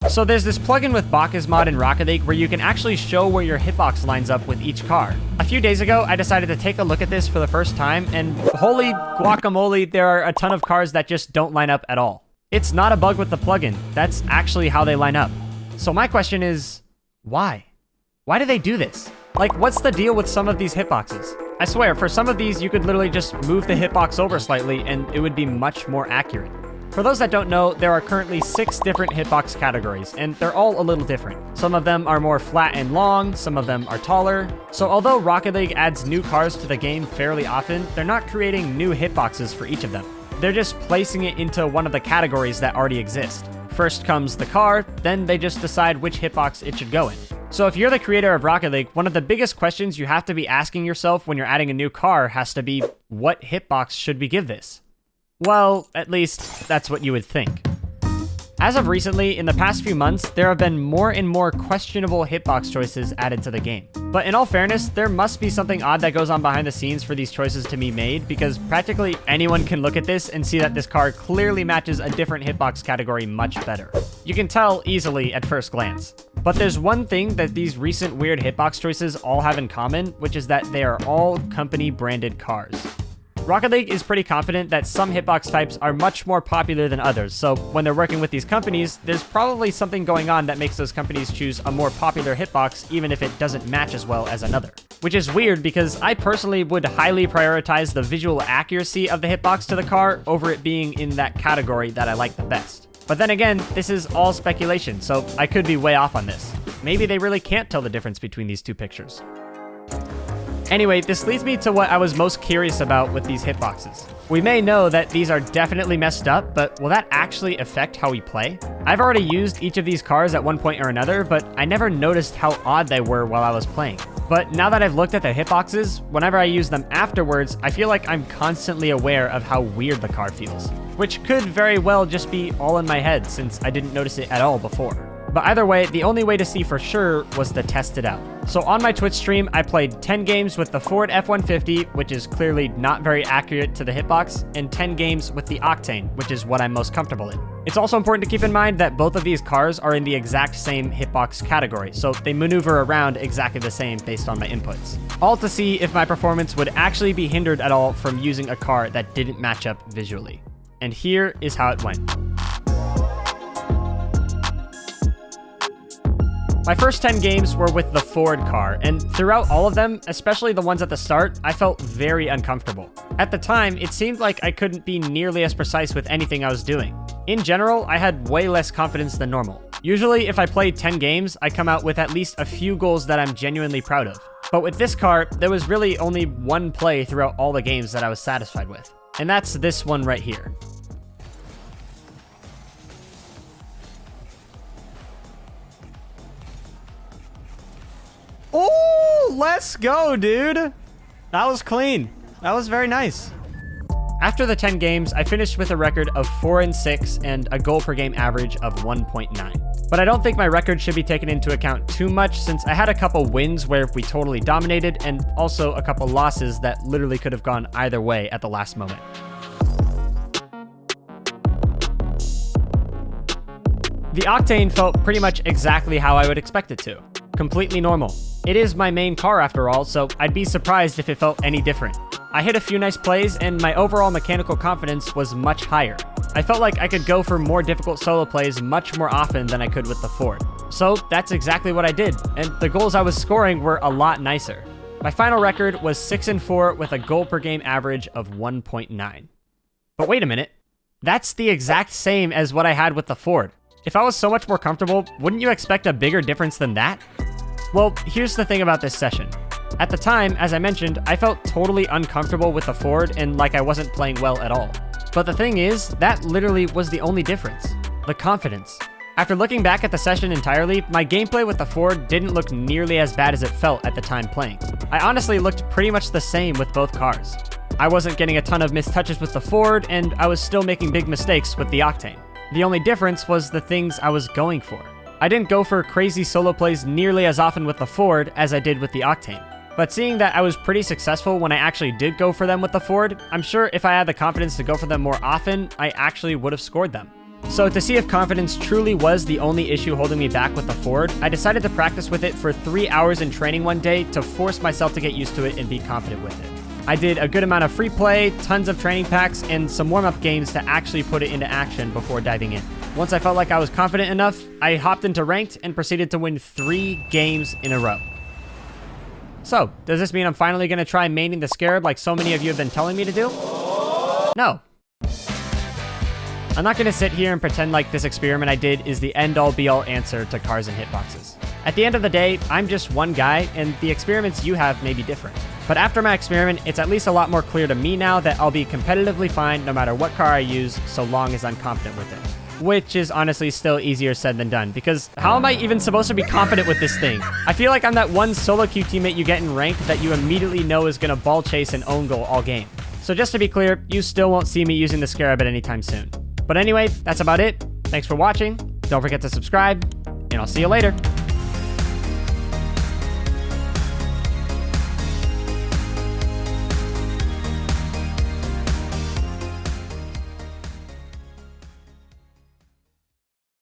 So there's this plugin with Bakkesmod and Rocket League where you can actually show where your hitbox lines up with each car. A few days ago, I decided to take a look at this for the first time, and holy guacamole, there are a ton of cars that just don't line up at all. It's not a bug with the plugin, that's actually how they line up. So my question is, why? Why do they do this? Like, what's the deal with some of these hitboxes? I swear, for some of these, you could literally just move the hitbox over slightly and it would be much more accurate. For those that don't know, there are currently 6 different hitbox categories, and they're all a little different. Some of them are more flat and long, some of them are taller. So although Rocket League adds new cars to the game fairly often, they're not creating new hitboxes for each of them. They're just placing it into one of the categories that already exist. First comes the car, then they just decide which hitbox it should go in. So if you're the creator of Rocket League, one of the biggest questions you have to be asking yourself when you're adding a new car has to be, what hitbox should we give this? Well, at least that's what you would think. As of recently, in the past few months, there have been more and more questionable hitbox choices added to the game. But in all fairness, there must be something odd that goes on behind the scenes for these choices to be made, because practically anyone can look at this and see that this car clearly matches a different hitbox category much better. You can tell easily at first glance. But there's one thing that these recent weird hitbox choices all have in common, which is that they are all company-branded cars. Rocket League is pretty confident that some hitbox types are much more popular than others, so when they're working with these companies, there's probably something going on that makes those companies choose a more popular hitbox even if it doesn't match as well as another. Which is weird because I personally would highly prioritize the visual accuracy of the hitbox to the car over it being in that category that I like the best. But then again, this is all speculation, so I could be way off on this. Maybe they really can't tell the difference between these two pictures. Anyway, this leads me to what I was most curious about with these hitboxes. We may know that these are definitely messed up, but will that actually affect how we play? I've already used each of these cars at one point or another, but I never noticed how odd they were while I was playing. But now that I've looked at the hitboxes, whenever I use them afterwards, I feel like I'm constantly aware of how weird the car feels. Which could very well just be all in my head since I didn't notice it at all before. But either way, the only way to see for sure was to test it out. So on my Twitch stream, I played 10 games with the Ford F-150, which is clearly not very accurate to the hitbox, and 10 games with the Octane, which is what I'm most comfortable in. It's also important to keep in mind that both of these cars are in the exact same hitbox category, so they maneuver around exactly the same based on my inputs. All to see if my performance would actually be hindered at all from using a car that didn't match up visually. And here is how it went. My first 10 games were with the Ford car, and throughout all of them, especially the ones at the start, I felt very uncomfortable. At the time, it seemed like I couldn't be nearly as precise with anything I was doing. In general, I had way less confidence than normal. Usually, if I played 10 games, I come out with at least a few goals that I'm genuinely proud of. But with this car, there was really only one play throughout all the games that I was satisfied with. And that's this one right here. Oh, let's go, dude. That was clean. That was very nice. After the 10 games, I finished with a record of 4-6 and a goal per game average of 1.9. But I don't think my record should be taken into account too much since I had a couple wins where we totally dominated and also a couple losses that literally could have gone either way at the last moment. The Octane felt pretty much exactly how I would expect it to. Completely normal. It is my main car after all, so I'd be surprised if it felt any different. I hit a few nice plays, and my overall mechanical confidence was much higher. I felt like I could go for more difficult solo plays much more often than I could with the Ford. So that's exactly what I did, and the goals I was scoring were a lot nicer. My final record was 6-4 with a goal per game average of 1.9. But wait a minute, that's the exact same as what I had with the Ford. If I was so much more comfortable, wouldn't you expect a bigger difference than that? Well, here's the thing about this session. At the time, as I mentioned, I felt totally uncomfortable with the Ford and like I wasn't playing well at all. But the thing is, that literally was the only difference. The confidence. After looking back at the session entirely, my gameplay with the Ford didn't look nearly as bad as it felt at the time playing. I honestly looked pretty much the same with both cars. I wasn't getting a ton of missed touches with the Ford, and I was still making big mistakes with the Octane. The only difference was the things I was going for. I didn't go for crazy solo plays nearly as often with the Ford as I did with the Octane. But seeing that I was pretty successful when I actually did go for them with the Ford, I'm sure if I had the confidence to go for them more often, I actually would have scored them. So to see if confidence truly was the only issue holding me back with the Ford, I decided to practice with it for 3 hours in training one day to force myself to get used to it and be confident with it. I did a good amount of free play, tons of training packs, and some warm-up games to actually put it into action before diving in. Once I felt like I was confident enough, I hopped into ranked and proceeded to win 3 games in a row. So, does this mean I'm finally going to try maining the Scarab like so many of you have been telling me to do? No. I'm not going to sit here and pretend like this experiment I did is the end-all be-all answer to cars and hitboxes. At the end of the day, I'm just one guy, and the experiments you have may be different. But after my experiment, it's at least a lot more clear to me now that I'll be competitively fine no matter what car I use, so long as I'm confident with it. Which is honestly still easier said than done, because how am I even supposed to be confident with this thing? I feel like I'm that one solo queue teammate you get in ranked that you immediately know is going to ball chase and own goal all game. So just to be clear, you still won't see me using the Scarab at any time soon. But anyway, that's about it. Thanks for watching. Don't forget to subscribe, and I'll see you later.